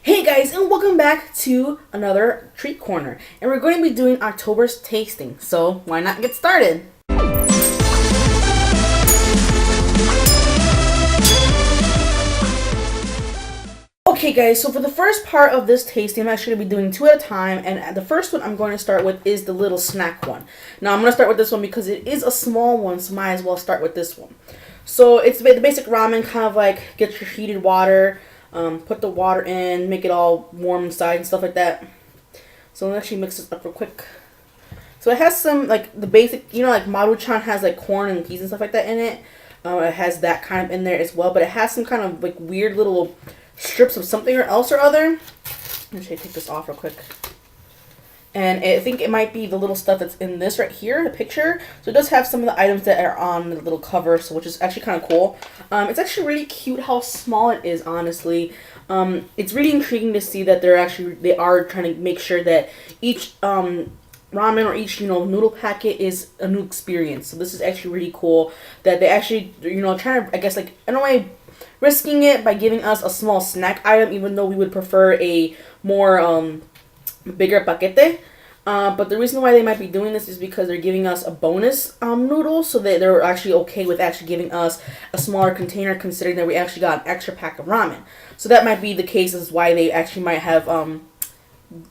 Hey guys, and welcome back to another treat corner. And we're going to be doing October's tasting, so why not get started? Okay guys, so for the first part of this tasting, I'm actually going to be doing two at a time, and the first one I'm going to start with is the little snack one. Now I'm going to start with this one because it is a small one, so might as well start with this one. So it's the basic ramen, kind of like get your heated water, put the water in, make it all warm inside and stuff like that. So let's actually mix this up real quick. So it has some, like, the basic, like Maruchan has like corn and peas and stuff like that in it. It has that kind of in there as well, but it has some kind of like weird little strips of something or else or other. Let me take this off real quick. And I think it might be the little stuff that's in this right here, the picture. So it does have some of the items that are on the little cover, so which is actually kind of cool. It's actually really cute how small it is, honestly. It's really intriguing to see that they are trying to make sure that each ramen or each noodle packet is a new experience. So this is actually really cool that they actually trying to, I guess, like, in a way, risking it by giving us a small snack item, even though we would prefer a more bigger paquete. But the reason why they might be doing this is because they're giving us a bonus noodle, so that they're actually okay with actually giving us a smaller container, considering that we actually got an extra pack of ramen. So that might be the case as why they actually might have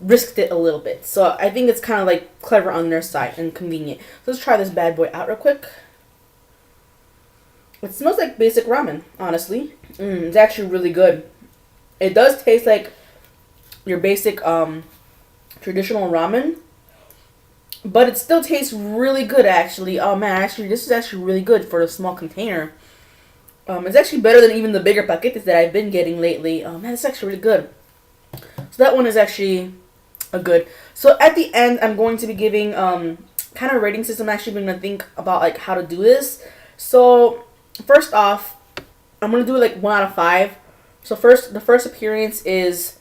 risked it a little bit. So I think it's kind of like clever on their side and convenient. So let's try this bad boy out real quick. It smells like basic ramen, honestly. It's actually really good. It does taste like your basic traditional ramen, but it still tastes really good, actually. Oh man, actually this is actually really good for a small container. It's actually better than even the bigger paquetes that I've been getting lately. Oh man, it's actually really good. So that one is actually a good. So at the end, I'm going to be giving kind of rating system. I'm actually going to think about like how to do this. So first off, I'm going to do like 1 out of 5. So the first appearance is,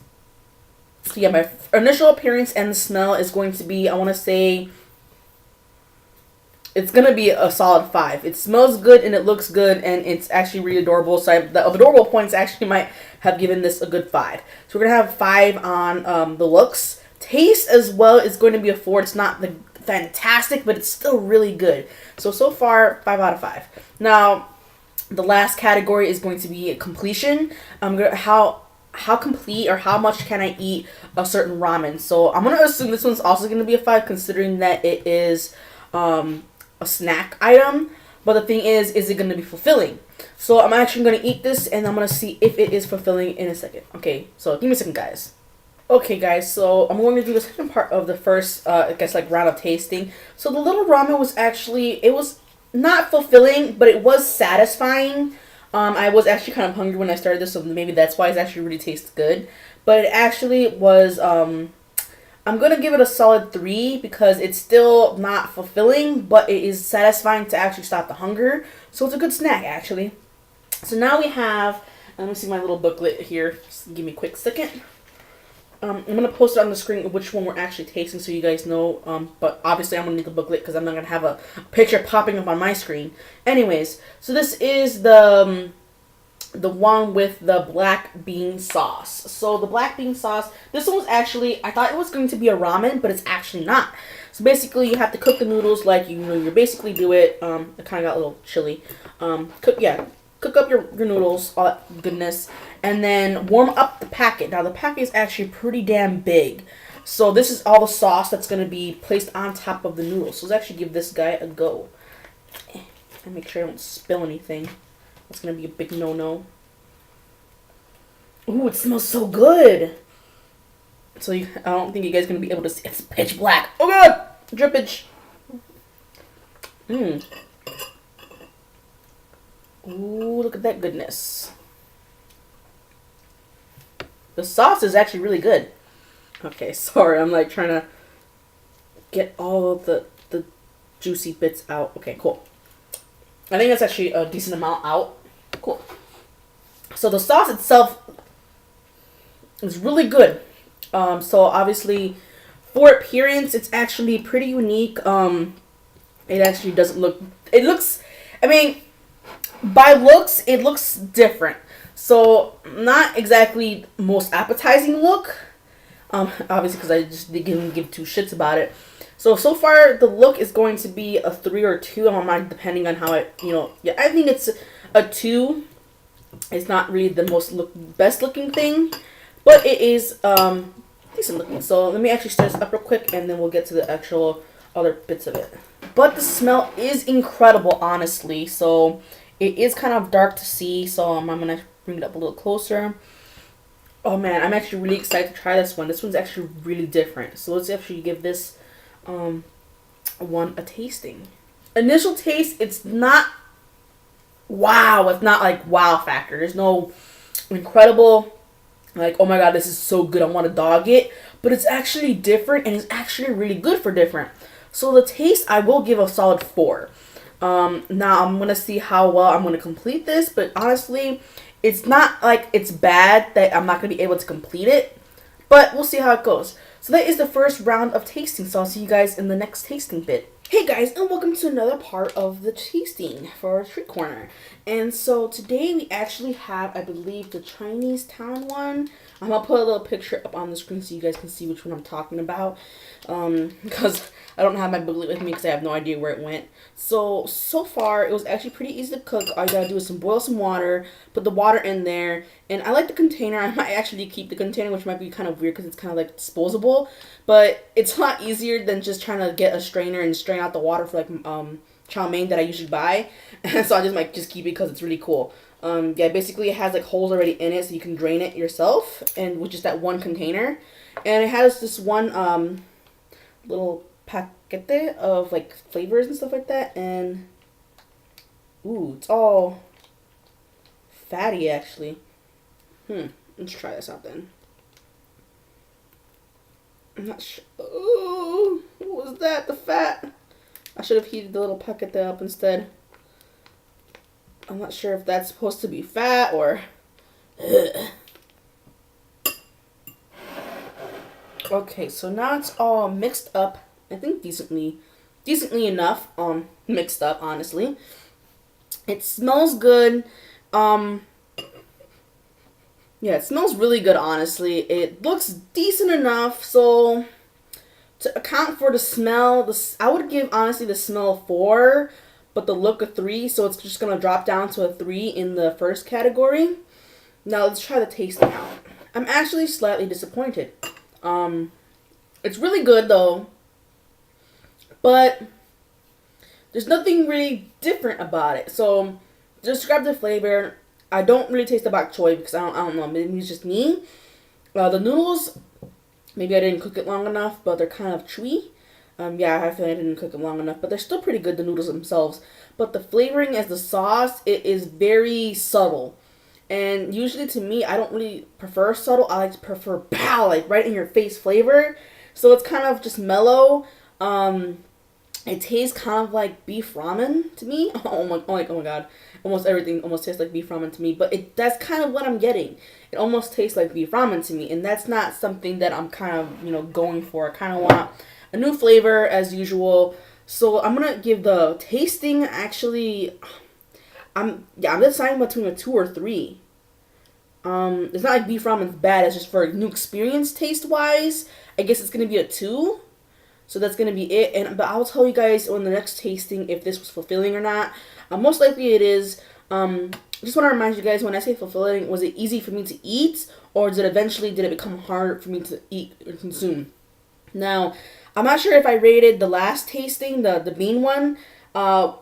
so yeah, my initial appearance and the smell is going to be, I want to say, it's going to be a solid 5. It smells good and it looks good and it's actually really adorable. So the adorable points actually might have given this a good 5. So we're going to have 5 on the looks. Taste as well is going to be a 4. It's not the fantastic, but it's still really good. So far, 5 out of 5. Now, the last category is going to be completion. How complete or how much can I eat a certain ramen. So I'm going to assume this one's also going to be a 5, considering that it is a snack item. But the thing is it going to be fulfilling? So I'm actually going to eat this and I'm going to see if it is fulfilling in a second. Okay, so give me a second, guys. Okay, guys, so I'm going to do the second part of the first, I guess, like, round of tasting. So the little ramen was actually, it was not fulfilling, but it was satisfying. I was actually kind of hungry when I started this, so maybe that's why it actually really tastes good. But it actually was, I'm going to give it a solid 3 because it's still not fulfilling, but it is satisfying to actually stop the hunger. So it's a good snack, actually. So now we have, let me see my little booklet here. Just give me a quick second. I'm going to post it on the screen which one we're actually tasting so you guys know. But obviously I'm going to need the booklet because I'm not going to have a picture popping up on my screen. Anyways, so this is the one with the black bean sauce. So the black bean sauce, this one was actually, I thought it was going to be a ramen, but it's actually not. So basically you have to cook the noodles like you basically do it. It kind of got a little chilly. Cook up your noodles, all that goodness, and then warm up the packet. Now, the packet is actually pretty damn big. So this is all the sauce that's going to be placed on top of the noodles. So let's actually give this guy a go. And make sure I don't spill anything. That's going to be a big no-no. Ooh, it smells so good. So I don't think you guys are going to be able to see. It's pitch black. Oh, God! Drippage. Ooh, look at that goodness. The sauce is actually really good. Okay, sorry, I'm like trying to get all of the juicy bits out. Okay, cool. I think that's actually a decent amount out. Cool. So the sauce itself is really good. So obviously, for appearance, it's actually pretty unique. It actually doesn't look, it looks, I mean, by looks, it looks different. So not exactly most appetizing look. Obviously because I just didn't give two shits about it. So far the look is going to be a 3 or 2 on mine, depending on how yeah, I think it's a 2. It's not really the best looking thing, but it is decent looking. So let me actually stir this up real quick, and then we'll get to the actual other bits of it. But the smell is incredible, honestly. So it is kind of dark to see, so I'm gonna bring it up a little closer. Oh man, I'm actually really excited to try this one. This one's actually really different. So let's actually give this one a tasting. Initial taste, it's not wow. It's not like wow factor. There's no incredible, like, oh my god, this is so good, I want to dog it. But it's actually different, and it's actually really good for different. So the taste, I will give a solid 4. Now I'm going to see how well I'm going to complete this. But honestly, it's not like it's bad that I'm not going to be able to complete it. But we'll see how it goes. So that is the first round of tasting. So I'll see you guys in the next tasting bit. Hey guys, and welcome to another part of the tasting for our treat corner. And so today we actually have, I believe, the Chinese town one. I'm going to put a little picture up on the screen so you guys can see which one I'm talking about. Because I don't have my booklet with me because I have no idea where it went. So far, it was actually pretty easy to cook. All you gotta do is boil some water, put the water in there, and I like the container. I might actually keep the container, which might be kind of weird because it's kind of like disposable, but it's a lot easier than just trying to get a strainer and strain out the water for like chow mein that I usually buy. So I just might just keep it because it's really cool. Yeah, basically it has like holes already in it so you can drain it yourself, and with just that one container. And it has this one little paquete of like flavors and stuff like that, and ooh, it's all fatty actually. Let's try this out then. I'm not sure. Oh, what was that? The fat. I should have heated the little paquete up instead. I'm not sure if that's supposed to be fat or. Ugh. Okay, so now it's all mixed up. I think decently enough mixed up, honestly. It smells good. Yeah, it smells really good, honestly. It looks decent enough. So to account for the smell, I would give honestly the smell a 4, but the look a 3. So it's just gonna drop down to a 3 in the first category. Now let's try the tasting out. I'm actually slightly disappointed. It's really good though, but there's nothing really different about it. So just describe the flavor. I don't really taste the bok choy because I don't know, maybe it's just me. The noodles, maybe I didn't cook it long enough, but they're kind of chewy. Yeah, I feel like I didn't cook them long enough, but they're still pretty good, the noodles themselves. But the flavoring as the sauce, it is very subtle. And usually to me, I don't really prefer subtle. I like to prefer pow, like right in your face flavor. So it's kind of just mellow. It tastes kind of like beef ramen to me. Oh my god. Almost everything almost tastes like beef ramen to me. But that's kind of what I'm getting. It almost tastes like beef ramen to me. And that's not something that I'm kind of, going for. I kind of want a new flavor as usual. So I'm going to give the tasting actually... I'm deciding between a 2 or 3. It's not like beef ramen's bad. It's just for a new experience taste wise. I guess it's gonna be a 2. So that's gonna be it. But I'll tell you guys on the next tasting if this was fulfilling or not. Most likely it is. Just want to remind you guys, when I say fulfilling, was it easy for me to eat, or did it become hard for me to eat or consume? Now, I'm not sure if I rated the last tasting, the bean one.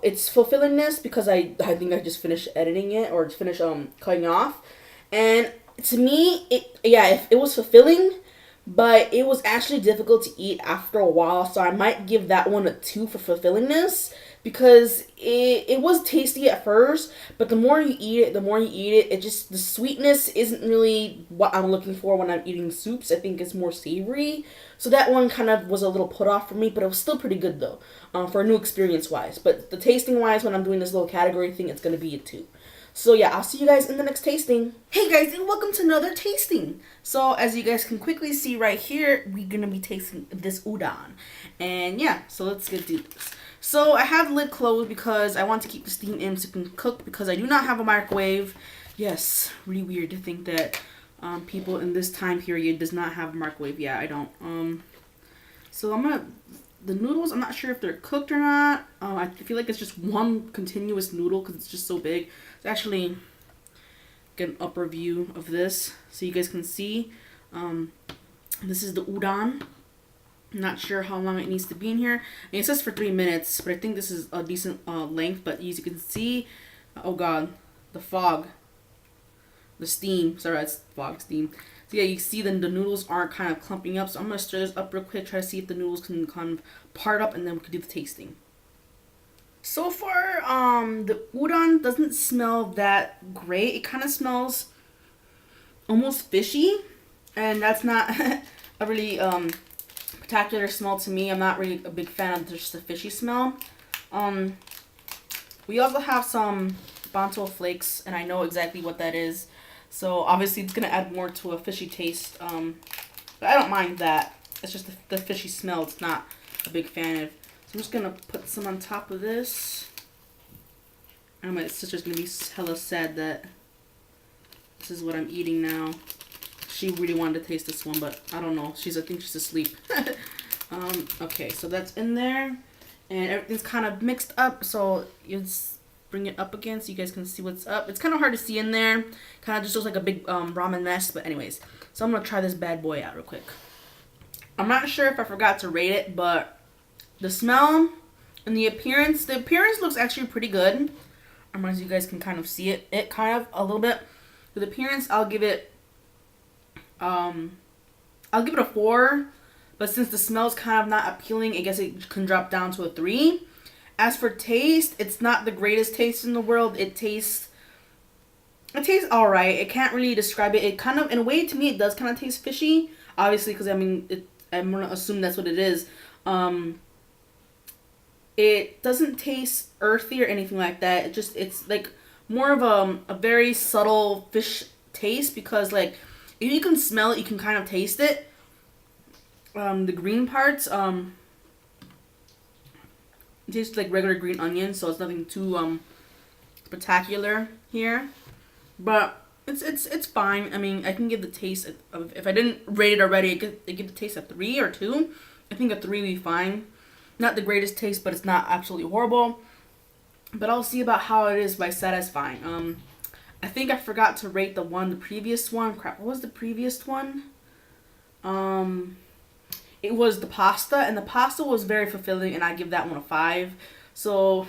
It's fulfillingness because I think I just finished editing it or just finished cutting off, and to me it was fulfilling, but it was actually difficult to eat after a while. So I might give that one a 2 for fulfillingness because it was tasty at first, but the more you eat it, it just, the sweetness isn't really what I'm looking for when I'm eating soups. I think it's more savory. So that one kind of was a little put off for me, but it was still pretty good though, for a new experience wise. But the tasting wise, when I'm doing this little category thing, it's going to be a 2. So yeah, I'll see you guys in the next tasting. Hey guys, and welcome to another tasting. So as you guys can quickly see right here, we're going to be tasting this udon. And yeah, so let's get do this. So I have the lid closed because I want to keep the steam in so it can cook, because I do not have a microwave. Yes, really weird to think that people in this time period does not have a microwave. Yeah, I don't. So I'm gonna the noodles. I'm not sure if they're cooked or not. I feel like it's just one continuous noodle because it's just so big. It's actually get an upper view of this so you guys can see. This is the udon. I'm not sure how long it needs to be in here. And it says for 3 minutes, but I think this is a decent length. But as you can see, oh god, the fog, the steam. Sorry, it's fog, steam. So yeah, you see the noodles aren't kind of clumping up. So I'm gonna stir this up real quick, try to see if the noodles can kind of part up, and then we can do the tasting. So far, the udon doesn't smell that great. It kind of smells almost fishy, and that's not a really spectacular smell to me. I'm not really a big fan of just the fishy smell. We also have some bento flakes, and I know exactly what that is. So obviously it's gonna add more to a fishy taste. But I don't mind that. It's just the fishy smell. It's not a big fan of. So I'm just gonna put some on top of this. And my sister's gonna be hella sad that this is what I'm eating now. She really wanted to taste this one, but I don't know. I think she's asleep. Okay, so that's in there. And everything's kind of mixed up. So you just bring it up again so you guys can see what's up. It's kind of hard to see in there. Kind of just looks like a big ramen mess. But anyways, so I'm going to try this bad boy out real quick. I'm not sure if I forgot to rate it, but the smell and the appearance looks actually pretty good. As you guys can kind of see it kind of a little bit. With appearance, I'll give it a 4, but since the smell is kind of not appealing, I guess it can drop down to a 3. As for taste, it's not the greatest taste in the world. It tastes alright. I can't really describe it. It kind of, in a way, to me, it does kind of taste fishy. Obviously, because I mean, I'm gonna assume that's what it is. It doesn't taste earthy or anything like that. It's like more of a very subtle fish taste, because like if you can smell it, you can kind of taste it. The green parts, it tastes like regular green onion, so it's nothing too spectacular here. But it's fine. I mean, I can give the taste of, if I didn't rate it already, I give the taste a 3 or 2. I think a 3 would be fine. Not the greatest taste, but it's not absolutely horrible. But I'll see about how it is by satisfying. I think I forgot to rate the previous one. Crap, what was the previous one? It was the pasta, and the pasta was very fulfilling, and I give that one a 5. So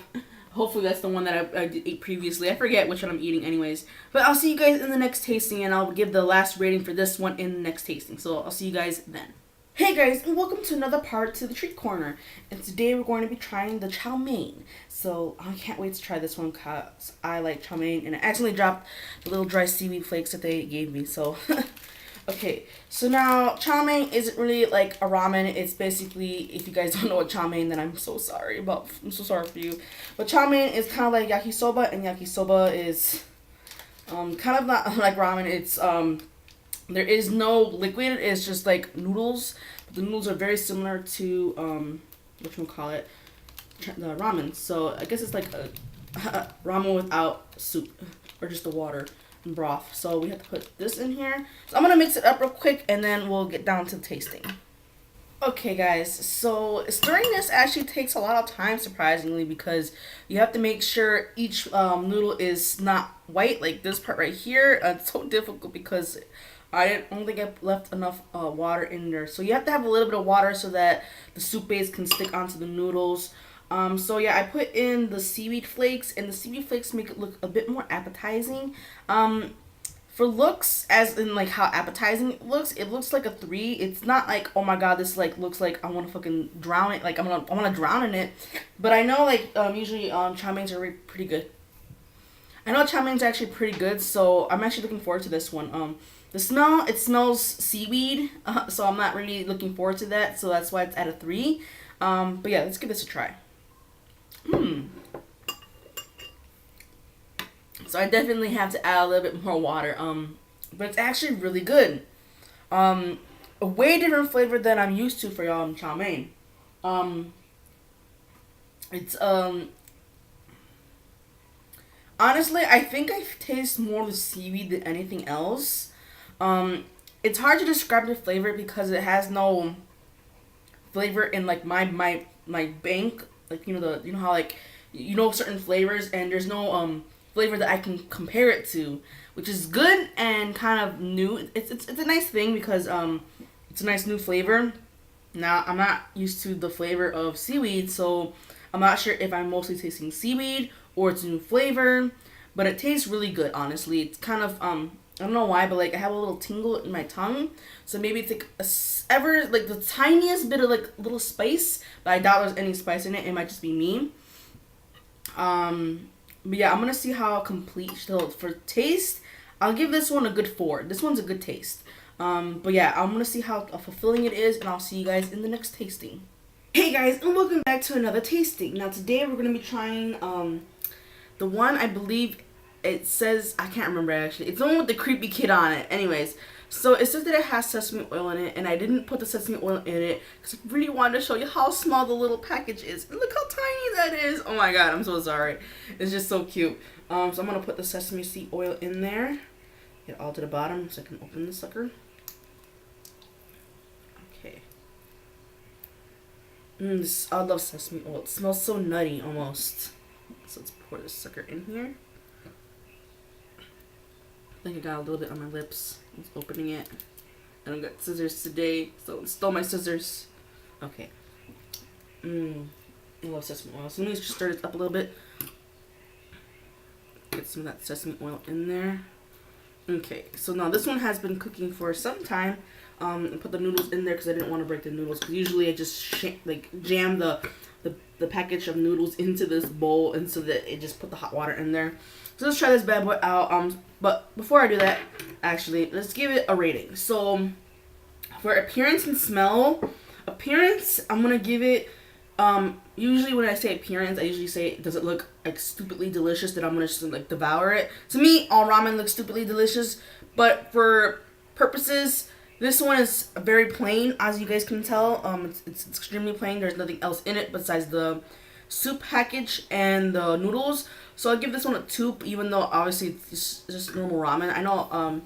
hopefully that's the one that I ate previously. I forget which one I'm eating anyways. But I'll see you guys in the next tasting, and I'll give the last rating for this one in the next tasting. So I'll see you guys then. Hey guys, and welcome to another part to the treat corner. And today we're going to be trying the chow mein. So I can't wait to try this one because I like chow mein, and I accidentally dropped the little dry seaweed flakes that they gave me. So okay, so now chow mein isn't really like a ramen. It's basically, if you guys don't know what chow mein, then I'm so sorry for you. But chow mein is kind of like yakisoba, and yakisoba is kind of not like ramen. It's there is no liquid. It's just like noodles. But the noodles are very similar to the ramen. So I guess it's like a ramen without soup, or just the water and broth. So we have to put this in here. So I'm gonna mix it up real quick, and then we'll get down to the tasting. Okay guys, so stirring this actually takes a lot of time, surprisingly, because you have to make sure each noodle is not white, like this part right here. It's so difficult because I don't think I left enough water in there. So you have to have a little bit of water so that the soup base can stick onto the noodles. So yeah, I put in the seaweed flakes, and the seaweed flakes make it look a bit more appetizing. For looks, as in like how appetizing it looks like a 3. It's not like, oh my god, this like looks like I want to fucking drown it. Like I want to drown in it. But I know like usually chow meins are pretty good. I know chow meins are actually pretty good, so I'm actually looking forward to this one. The smell, it smells seaweed, so I'm not really looking forward to that, so that's why it's at a 3. But yeah, let's give this a try. So I definitely have to add a little bit more water, but it's actually really good. A way different flavor than I'm used to for y'all in chow mein. It's Honestly, I think I taste more of the seaweed than anything else. It's hard to describe the flavor because it has no flavor in like my bank. Like you know how like certain flavors and there's no flavor that I can compare it to, which is good and kind of new. It's a nice thing because it's a nice new flavor. Now I'm not used to the flavor of seaweed, so I'm not sure if I'm mostly tasting seaweed or it's a new flavor, but it tastes really good. Honestly, it's kind of I don't know why, but like I have a little tingle in my tongue, so maybe it's like ever like the tiniest bit of like little spice, but I doubt there's any spice in it. It might just be me. But yeah, I'm gonna see how complete. So for taste, I'll give this one a good 4. This one's a good taste. But yeah, I'm gonna see how fulfilling it is, and I'll see you guys in the next tasting. Hey guys, and welcome back to another tasting. Now today we're gonna be trying the one I believe it says, I can't remember actually. It's the one with the creepy kid on it. Anyways, so it says that it has sesame oil in it, and I didn't put the sesame oil in it because I really wanted to show you how small the little package is. And look how tiny that is. Oh my god, I'm so sorry. It's just so cute. So I'm gonna put the sesame seed oil in there. Get all to the bottom so I can open the sucker. Okay. I love sesame oil. It smells so nutty almost. So let's pour this sucker in here. I think I got a little bit on my lips. I was opening it. I don't got scissors today, so I stole my scissors. Okay. I love sesame oil. So let me just stir it up a little bit. Get some of that sesame oil in there. Okay, so now this one has been cooking for some time. I put the noodles in there because I didn't want to break the noodles. Because usually I just jam the package of noodles into this bowl, and so that it just put the hot water in there. So let's try this bad boy out. But before I do that, actually, let's give it a rating. So for appearance and smell, I'm gonna give it. Usually when I say appearance, I usually say, does it look like stupidly delicious that I'm gonna just like devour it? To me, all ramen looks stupidly delicious, but for purposes, this one is very plain, as you guys can tell. It's extremely plain. There's nothing else in it besides the soup package and the noodles. So I'll give this one a 2, even though obviously it's just normal ramen. I know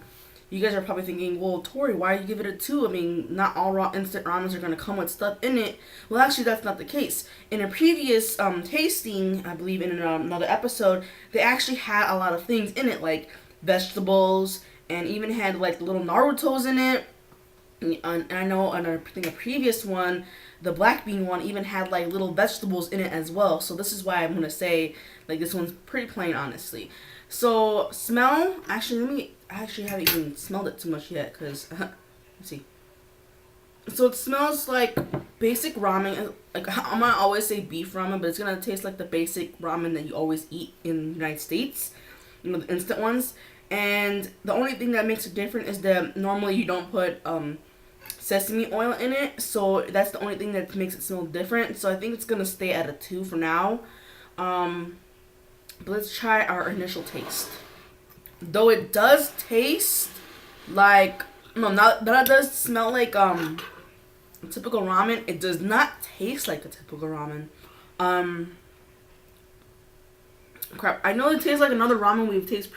you guys are probably thinking, well, Tori, why do you give it a 2? I mean, not all instant ramens are going to come with stuff in it. Well, actually, that's not the case. In a previous tasting, I believe in another episode, they actually had a lot of things in it, like vegetables, and even had like little Narutos in it. And I know on I think a previous one, the black bean one even had like little vegetables in it as well. So this is why I'm gonna say like this one's pretty plain, honestly. So smell, actually I actually haven't even smelled it too much yet because let's see. So it smells like basic ramen. Like I'm gonna always say beef ramen, but it's gonna taste like the basic ramen that you always eat in the United States. You know, the instant ones. And the only thing that makes it different is that normally you don't put sesame oil in it, so that's the only thing that makes it smell different. So I think it's gonna stay at a 2 for now. But let's try our initial taste. Though it does taste like that does smell like a typical ramen. It does not taste like a typical ramen. Crap, I know it tastes like another ramen we've tasted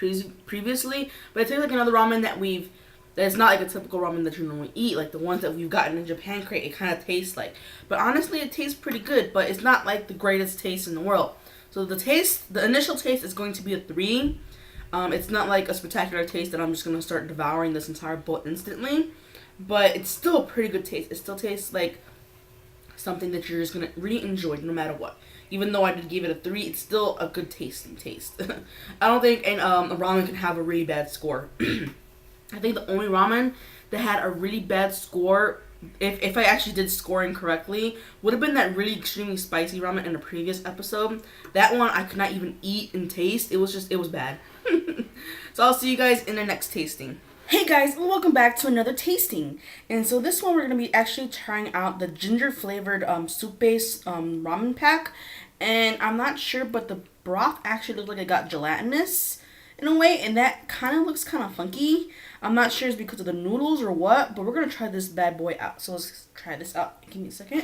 previously, but it tastes like another ramen that's not like a typical ramen that you normally eat, like the ones that we've gotten in Japan Crate. It kind of tastes like, but honestly, it tastes pretty good, but it's not like the greatest taste in the world. So the initial taste is going to be a 3. It's not like a spectacular taste that I'm just gonna start devouring this entire bowl instantly, but it's still a pretty good taste. It still tastes like something that you're just gonna really enjoy no matter what. Even though I did give it a 3, it's still a good tasting taste. I don't think a ramen can have a really bad score. I think the only ramen that had a really bad score, if I actually did scoring correctly, would have been that really extremely spicy ramen in the previous episode. That one I could not even eat and taste. It was bad. So I'll see you guys in the next tasting. Hey guys, and welcome back to another tasting. And so this one we're going to be actually trying out the ginger flavored soup base ramen pack. And I'm not sure, but the broth actually looks like it got gelatinous in a way, and that kind of looks kind of funky. I'm not sure it's because of the noodles or what, but we're going to try this bad boy out. So let's try this out. Give me a second.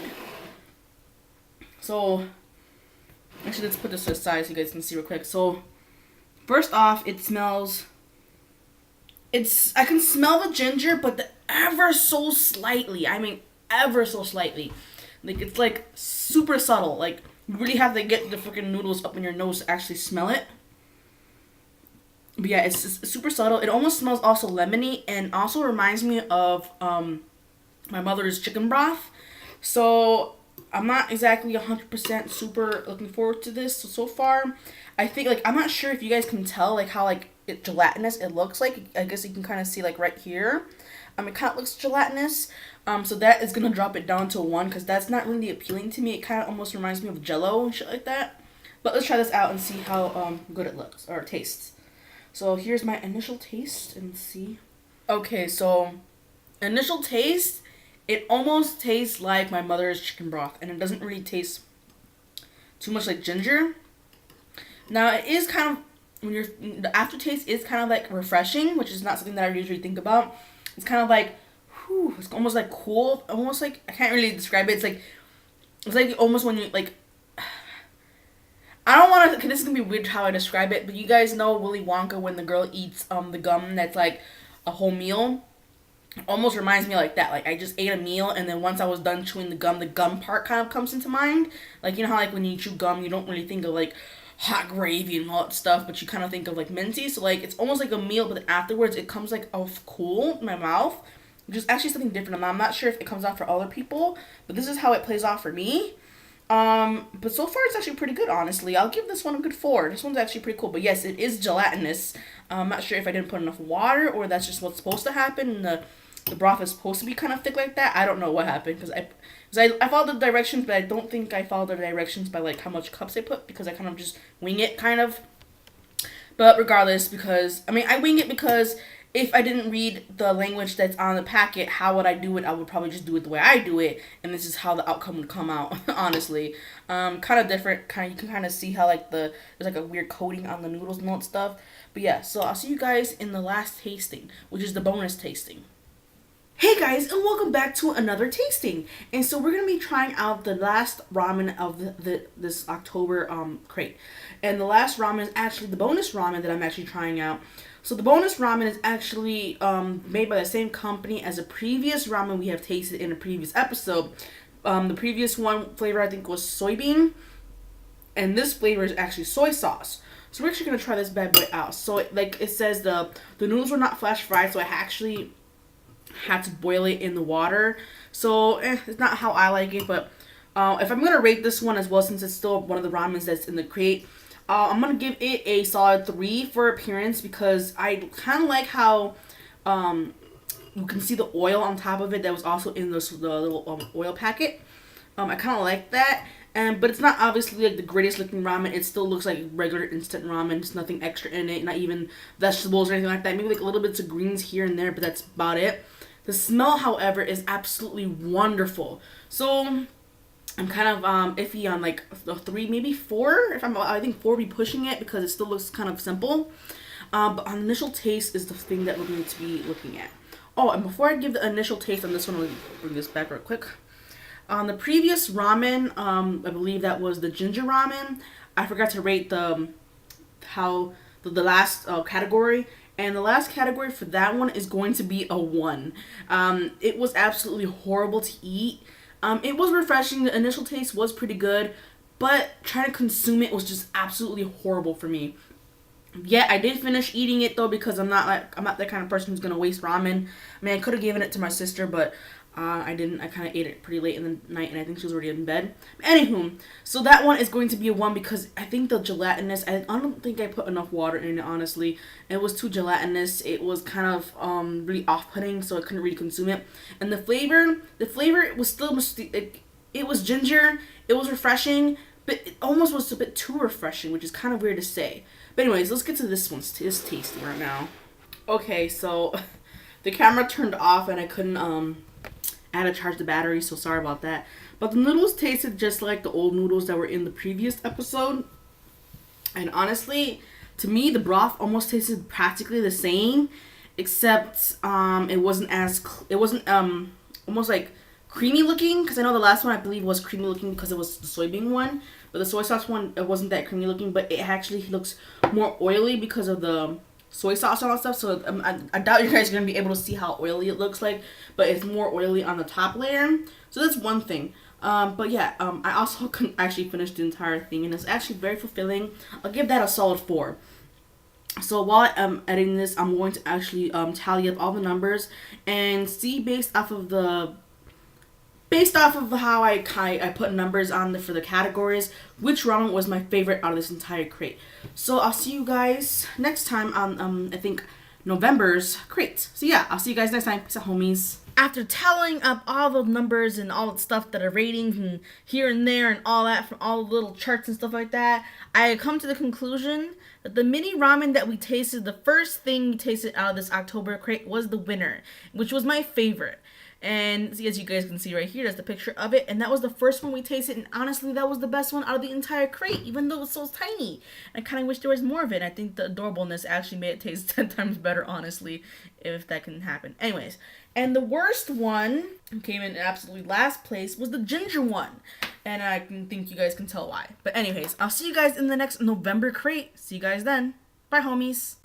So, actually let's put this to the side so you guys can see real quick. So, First off, it smells. I can smell the ginger, but ever so slightly. I mean, ever so slightly. Like it's like super subtle. Like you really have to get the freaking noodles up in your nose to actually smell it. But yeah, it's super subtle. It almost smells also lemony, and also reminds me of my mother's chicken broth. So I'm not exactly 100% super looking forward to this. So far, I think like I'm not sure if you guys can tell like how like gelatinous it looks like. I guess you can kind of see like right here. It kind of looks gelatinous. So that is gonna drop it down to a 1 because that's not really appealing to me. It kind of almost reminds me of Jello and shit like that. But let's try this out and see how good it looks or tastes. So here's my initial taste and see. Okay, so initial taste, it almost tastes like my mother's chicken broth, and it doesn't really taste too much like ginger. Now it is kind of the aftertaste is kind of like refreshing, which is not something that I usually think about. It's kind of like, whew, it's almost like cool, almost like I can't really describe it. It's like almost when you like. I don't want to, cause this is gonna be weird how I describe it, but you guys know Willy Wonka when the girl eats the gum that's like a whole meal. It almost reminds me like that. Like I just ate a meal, and then once I was done chewing the gum part kind of comes into mind. Like you know how like when you chew gum, you don't really think of like hot gravy and all that stuff, but you kind of think of like minty. So like it's almost like a meal, but afterwards it comes like off cool in my mouth, which is actually something different. I'm not sure if it comes out for other people, but this is how it plays out for me. But so far it's actually pretty good, honestly. I'll give this one a good 4. This one's actually pretty cool. But yes, it is gelatinous. I'm not sure if I didn't put enough water or that's just what's supposed to happen. And the broth is supposed to be kind of thick like that. I don't know what happened because I followed the directions, but I don't think I followed the directions by like how much cups I put because I kind of just wing it kind of. But regardless, because I wing it because if I didn't read the language that's on the packet, how would I do it? I would probably just do it the way I do it, and this is how the outcome would come out. Honestly, kind of different. You can kind of see how like there's like a weird coating on the noodles and all that stuff. But yeah, so I'll see you guys in the last tasting, which is the bonus tasting. Hey guys, and welcome back to another tasting. And so we're gonna be trying out the last ramen of this October crate, and the last ramen is actually the bonus ramen that I'm actually trying out. So the bonus ramen is actually made by the same company as a previous ramen we have tasted in a previous episode. The previous one flavor I think was soybean, and this flavor is actually soy sauce. So we're actually gonna try this bad boy out. So it says the noodles were not flash fried, so I actually had to boil it in the water. So it's not how I like it, but if I'm gonna rate this one as well, since it's still one of the ramens that's in the crate, I'm gonna give it a solid 3 for appearance because I kind of like how you can see the oil on top of it that was also in the little oil packet. I kind of like that, but it's not obviously like the greatest looking ramen. It still looks like regular instant ramen. There's nothing extra in it, not even vegetables or anything like that. Maybe like a little bits of greens here and there, but that's about it. The smell, however, is absolutely wonderful. So I'm kind of iffy on like a 3, maybe 4. I think 4 be pushing it because it still looks kind of simple. But on initial taste is the thing that we're going to be looking at. Oh, and before I give the initial taste on this one, let me bring this back real quick. On the previous ramen, I believe that was the ginger ramen. I forgot to rate the last category. And the last category for that one is going to be a 1. It was absolutely horrible to eat. It was refreshing. The initial taste was pretty good, but trying to consume it was just absolutely horrible for me. Yeah, I did finish eating it though because I'm not that kind of person who's gonna waste ramen. I could have given it to my sister, but I didn't. I kind of ate it pretty late in the night, and I think she was already in bed. Anywho, so that one is going to be a 1 because I think the gelatinous. I don't think I put enough water in it. Honestly, it was too gelatinous. It was kind of really off-putting, so I couldn't really consume it. And the flavor was still it was ginger. It was refreshing, but it almost was a bit too refreshing, which is kind of weird to say. But anyways, let's get to this tasting right now. Okay, so the camera turned off and I couldn't I had to charge the battery, so sorry about that. But the noodles tasted just like the old noodles that were in the previous episode. And honestly, to me, the broth almost tasted practically the same, except it wasn't almost like creamy looking, because I know the last one I believe was creamy looking because it was the soybean one, but the soy sauce one, it wasn't that creamy looking, but it actually looks more oily because of the soy sauce and all that stuff. So I doubt you guys are gonna be able to see how oily it looks like, but it's more oily on the top layer. So that's one thing. But yeah, I also couldn't actually finish the entire thing, and it's actually very fulfilling. I'll give that a solid 4. So while I'm editing this, I'm going to actually tally up all the numbers and see based off of how I put numbers on for the categories, which ramen was my favorite out of this entire crate. So I'll see you guys next time on I think November's crate. So yeah, I'll see you guys next time. Peace out, homies. After tallying up all the numbers and all the stuff that are ratings and here and there and all that from all the little charts and stuff like that, I come to the conclusion that the mini ramen that we tasted, the first thing we tasted out of this October crate, was the winner, which was my favorite. And as you guys can see right here, that's the picture of it. And that was the first one we tasted. And honestly, that was the best one out of the entire crate, even though it's so tiny. I kind of wish there was more of it. I think the adorableness actually made it taste 10 times better, honestly, if that can happen. Anyways, and the worst one, came in absolutely last place, was the ginger one. And I think you guys can tell why. But anyways, I'll see you guys in the next November crate. See you guys then. Bye, homies.